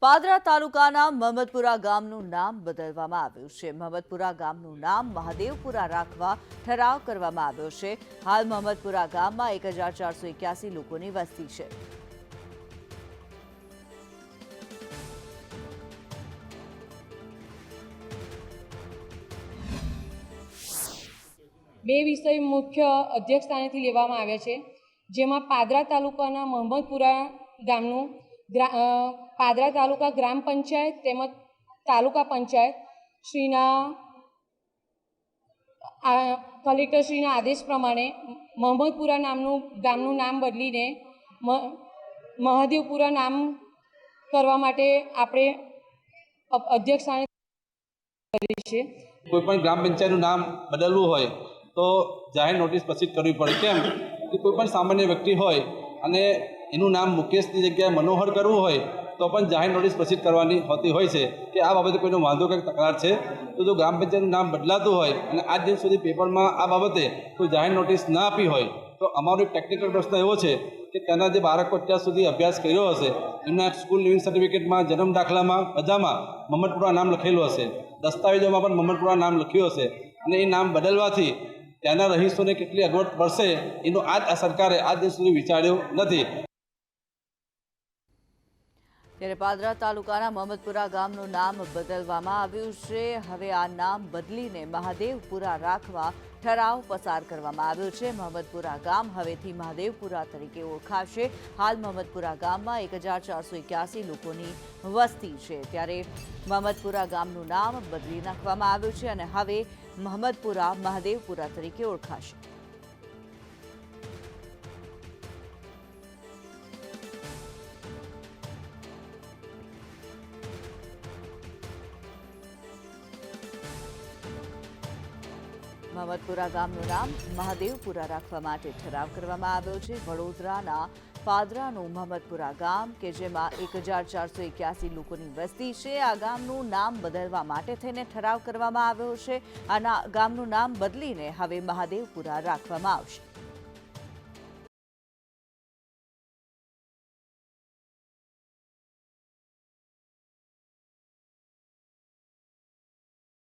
પાદરા તાલુકાના મહમદપુરા ગામનું નામ બદલવામાં આવ્યું છે। મહમદપુરા ગામનું નામ મહાદેવપુરા રાખવા ઠરાવ કરવામાં આવ્યો છે। હાલ મહમદપુરા ગામમાં 1481 લોકોની વસ્તી છે। બે વિષય મુખ્ય અધ્યક્ષસ્થાનેથી લેવામાં આવ્યા છે, જેમાં પાદરા તાલુકાના મહમદપુરા ગામનું પાદરા તાલુકા ગ્રામ પંચાયત તેમજ તાલુકા પંચાયત શ્રીના કલેક્ટરશ્રીના આદેશ પ્રમાણે મહમદપુરા ગામનું નામ બદલીને મહાદેવપુરા નામ કરવા માટે આપણે અધ્યક્ષસ્થાને કરી છે। કોઈપણ ગ્રામ પંચાયતનું નામ બદલવું હોય તો જાહેર નોટિસ પ્રસિદ્ધ કરવી પડે। કેમ કે કોઈપણ સામાન્ય વ્યક્તિ હોય અને એનું નામ મુકેશની જગ્યાએ મનોહર કરવું હોય તો પણ જાહેર નોટિસ પ્રસિદ્ધ કરવાની હોતી હોય છે કે આ બાબતે કોઈનો વાંધો કંઈક તકરાર છે તો જો ગ્રામ પંચાયતનું નામ બદલાતું હોય અને આજ દિન સુધી પેપરમાં આ બાબતે કોઈ જાહેર નોટિસ ના આપી હોય તો અમારો એક ટેકનિકલ પ્રશ્ન એવો છે કે તેના જે બાળકો અત્યાર સુધી અભ્યાસ કર્યો હશે એમના સ્કૂલ લિવિંગ સર્ટિફિકેટમાં, જન્મ દાખલામાં બધામાં મહમદપુરા નામ લખેલું હશે, દસ્તાવેજોમાં પણ મહમદપુરા નામ લખ્યું હશે અને એ નામ બદલવાથી ત્યાંના રહીશોને કેટલી અગવડ પડશે એનું આ સરકારે આજ દિન સુધી વિચાર્યું નથી। ત્યારે પાદરા તાલુકાના મહમદપુરા ગામનું નામ બદલવામાં આવ્યું છે। હવે આ નામ બદલીને મહાદેવપુરા રાખવા ઠરાવ પસાર કરવામાં આવ્યો છે। મહમદપુરા ગામ હવેથી મહાદેવપુરા તરીકે ઓળખાશે। હાલ મહમદપુરા ગામમાં 1481 લોકોની વસ્તી છે। ત્યારે મહમદપુરા ગામનું નામ બદલી નાખવામાં આવ્યું છે અને હવે મહમદપુરા મહાદેવપુરા તરીકે ઓળખાશે। મહમદપુરા ગામનું નામ મહાદેવપુરા રાખવા માટે ઠરાવ કરવામાં આવ્યો છે। વડોદરાના પાદરાનું મહમદપુરા ગામ કે જેમાં 1481 લોકોની વસ્તી છે, આ ગામનું નામ બદલવા માટે થઈને ઠરાવ કરવામાં આવ્યો છે। આ ગામનું નામ બદલીને હવે મહાદેવપુરા રાખવામાં આવશે।